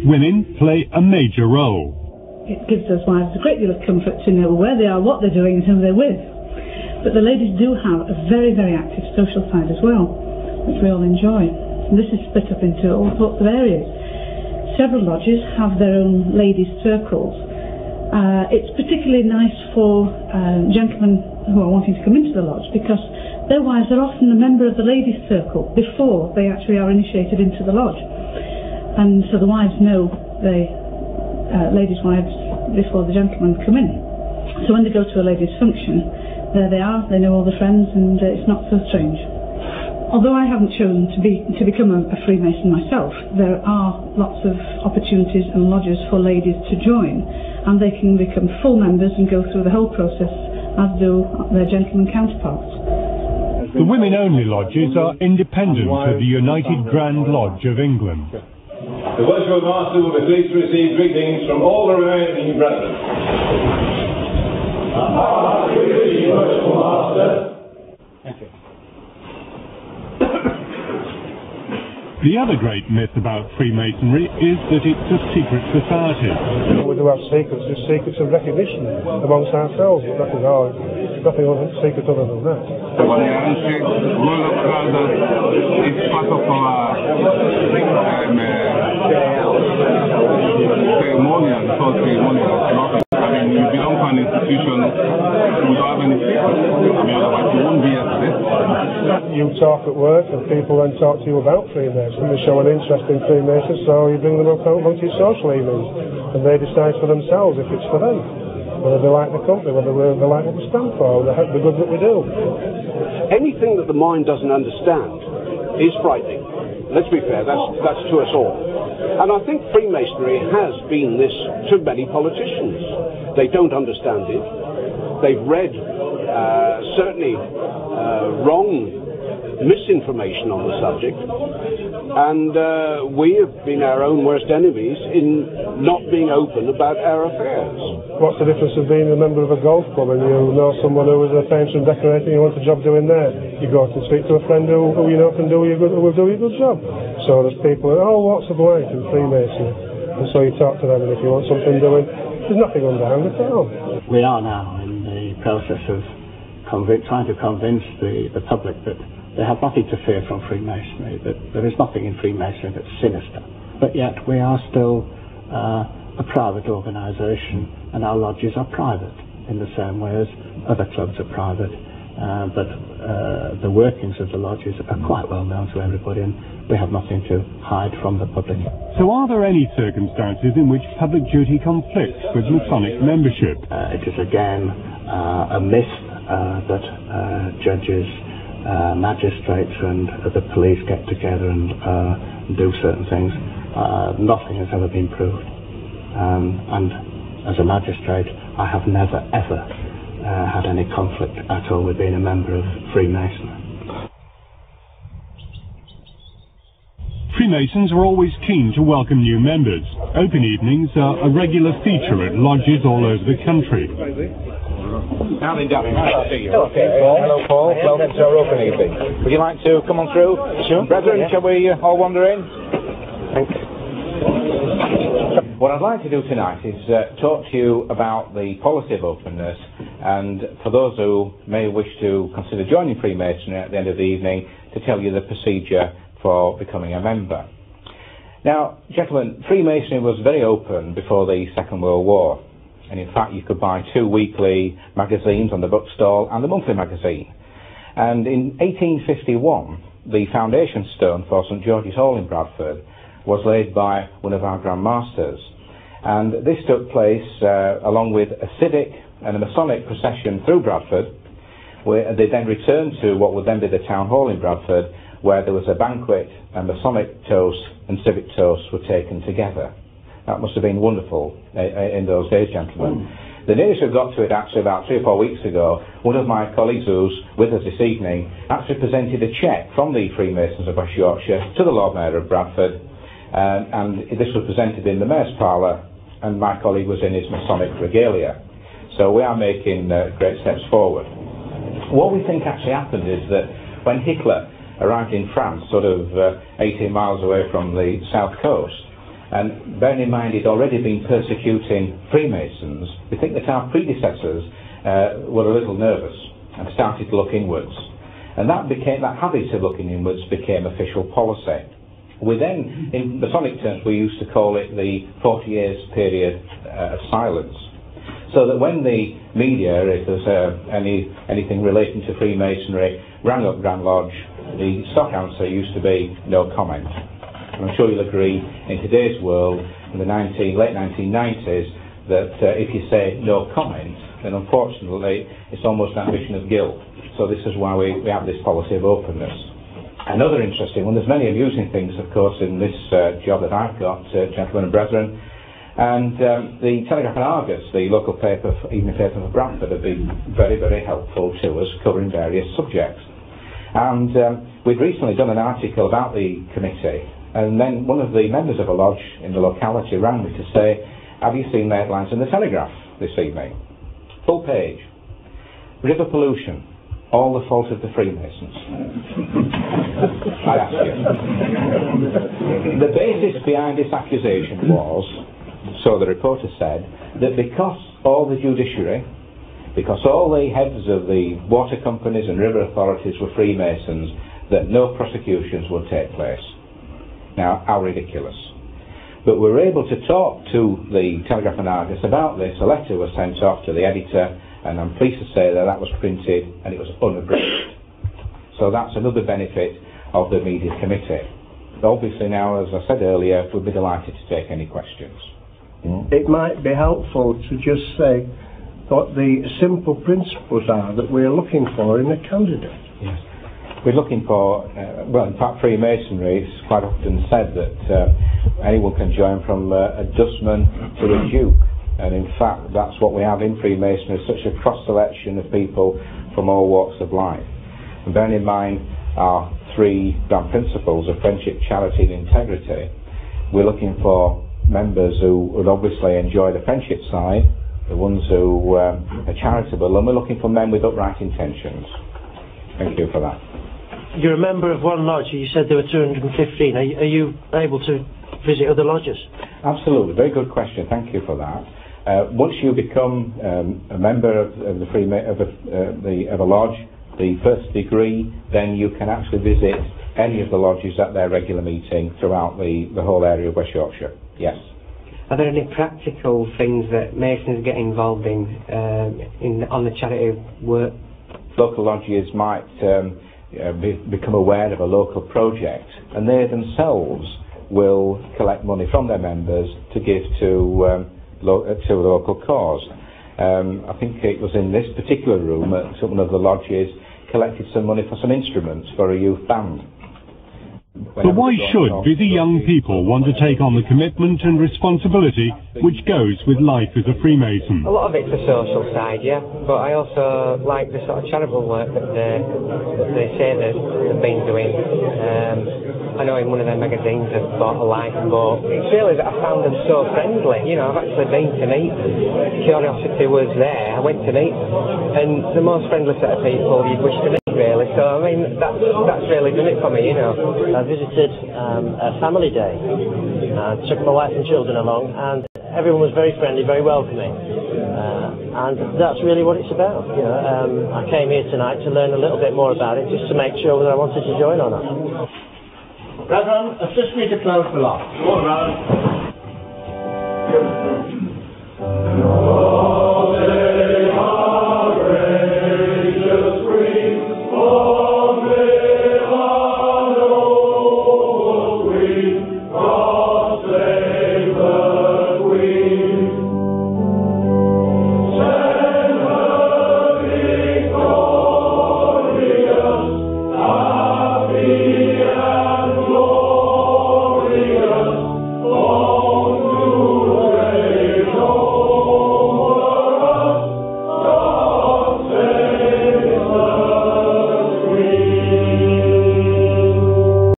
Women play a major role. It gives those wives a great deal of comfort to know where they are, what they're doing and who they're with. But the ladies do have a very, very active social side as well, which we all enjoy. And this is split up into all sorts of areas. Several lodges have their own ladies' circles. It's particularly nice for gentlemen who are wanting to come into the lodge because their wives are often a member of the ladies' circle before they actually are initiated into the lodge. And so the wives know the ladies' wives before the gentlemen come in. So when they go to a ladies' function, there they are, they know all the friends, and it's not so strange. Although I haven't chosen to become a Freemason myself, there are lots of opportunities and lodges for ladies to join, and they can become full members and go through the whole process, as do their gentlemen counterparts. The women-only lodges are independent of the United Grand Lodge of England. The Worshipful Master will be pleased to receive greetings from all the remaining brethren. Worshipful Master. Thank you. The other great myth about Freemasonry is that it's a secret society. We do have secrets, just secrets of recognition amongst ourselves. Nothing secret other than that. It's part of our ceremonial. I mean, you belong to an institution, we don't have any secrets. I mean, otherwise you won't be as this. You talk at work and people then talk to you about Freemasons. They show an interest in Freemasons, so you bring them up amongst your social evenings and they decide for themselves if it's for them. Whether they like the company, whether they like what we stand for, the good that we do. Anything that the mind doesn't understand is frightening. Let's be fair, that's to us all. And I think Freemasonry has been this to many politicians. They don't understand it. They've read certainly wrong misinformation on the subject, and we have been our own worst enemies in not being open about our affairs. What's the difference of being a member of a golf club and you know someone who is a painter and decorator and you want a job doing there? You go to speak to a friend who you know can will do you a good job. So there's people who all walks of life in Freemasonry, and so you talk to them, and if you want something doing, there's nothing underhand at all. We are now in the process of trying to convince the public that they have nothing to fear from Freemasonry, that there is nothing in Freemasonry that's sinister. But yet we are still a private organisation, and our lodges are private in the same way as other clubs are private. But the workings of the lodges are quite well known to everybody, and we have nothing to hide from the public. So are there any circumstances in which public duty conflicts with Masonic membership? It is again a myth that judges, magistrates and the police get together and do certain things. Nothing has ever been proved. And as a magistrate, I have never ever had any conflict at all with being a member of Freemasonry. Freemasons are always keen to welcome new members. Open evenings are a regular feature at lodges all over the country. Howdy, David. Nice to see you. Hello, Paul. Welcome to our open evening. Would you like to come on through? Sure. Brethren, shall we all wander in? Thanks. What I'd like to do tonight is talk to you about the policy of openness, and for those who may wish to consider joining Freemasonry at the end of the evening, to tell you the procedure for becoming a member. Now, gentlemen, Freemasonry was very open before the Second World War, and in fact you could buy 2 weekly magazines on the bookstall and the monthly magazine. And in 1851, the foundation stone for St George's Hall in Bradford was laid by one of our Grand Masters, and this took place along with a civic and a Masonic procession through Bradford, where they then returned to what would then be the Town Hall in Bradford, where there was a banquet and Masonic toasts and civic toasts were taken together. That must have been wonderful in those days, gentlemen. The nearest we got to it actually about 3 or 4 weeks ago, one of my colleagues who's with us this evening actually presented a cheque from the Freemasons of West Yorkshire to the Lord Mayor of Bradford, and this was presented in the Mayor's Parlour, and my colleague was in his Masonic regalia. So we are making great steps forward. What we think actually happened is that when Hitler arrived in France, sort of 18 miles away from the south coast, And bearing in mind he'd already been persecuting Freemasons, we think that our predecessors were a little nervous and started to look inwards. And that habit of looking inwards became official policy. We then, in Masonic terms, we used to call it the 40 years period of silence. So that when the media, if there's anything relating to Freemasonry, rang up Grand Lodge, the stock answer used to be no comment. And I'm sure you'll agree, in today's world, in the late 1990s, that if you say no comment, then unfortunately it's almost an admission of guilt. So this is why we have this policy of openness. Another interesting one, there's many amusing things, of course, in this job that I've got, gentlemen and brethren. And the Telegraph and Argus, the local paper, evening paper for Bradford, have been very, very helpful to us, covering various subjects. And we'd recently done an article about the committee, and then one of the members of a lodge in the locality rang me to say, have you seen the headlines in the Telegraph this evening? Full page. River pollution, all the fault of the Freemasons. I ask you. The basis behind this accusation was, so the reporter said, that because all the judiciary, because all the heads of the water companies and river authorities were Freemasons, that no prosecutions would take place. Now, how ridiculous. But we were able to talk to the Telegraph and Argus about this. A letter was sent off to the editor, and I'm pleased to say that that was printed and it was unabridged. So that's another benefit of the media committee. Obviously now, as I said earlier, we'd be delighted to take any questions. It might be helpful to just say what the simple principles are that we're looking for in a candidate. Yes. We're looking for, well, in fact, Freemasonry, it's quite often said that anyone can join from a dustman to a duke. And in fact, that's what we have in Freemasonry, such a cross-selection of people from all walks of life. And bearing in mind our three grand principles of friendship, charity and integrity, we're looking for members who would obviously enjoy the friendship side, the ones who are charitable, and we're looking for men with upright intentions. Thank you for that. You're a member of one lodge, you said there were 215. Are you able to visit other lodges? Absolutely, very good question, thank you for that. Once you become a member of a lodge, the first degree, then you can actually visit any of the lodges at their regular meeting throughout the whole area of West Yorkshire. Yes. Are there any practical things that Masons get involved in on the charity work? Local lodges might become aware of a local project, and they themselves will collect money from their members to give to the local cause. I think it was in this particular room that one of the lodges collected some money for some instruments for a youth band. But why should busy young people want to take on the commitment and responsibility which goes with life as a Freemason? A lot of it's the social side, yeah, but I also like the sort of charitable work that they say that they've been doing. I know in one of their magazines they've bought a lifeboat. It's really that I found them so friendly. You know, I've actually been to meet them. Curiosity was there. I went to meet them, and the most friendly set of people you'd wish to meet, really. So I mean, that's really done it for me, you know. I visited a family day, took my wife and children along, and everyone was very friendly, very welcoming, and that's really what it's about. You know, I came here tonight to learn a little bit more about it, just to make sure whether I wanted to join or not. Brethren, assist me to close the lock. Go around.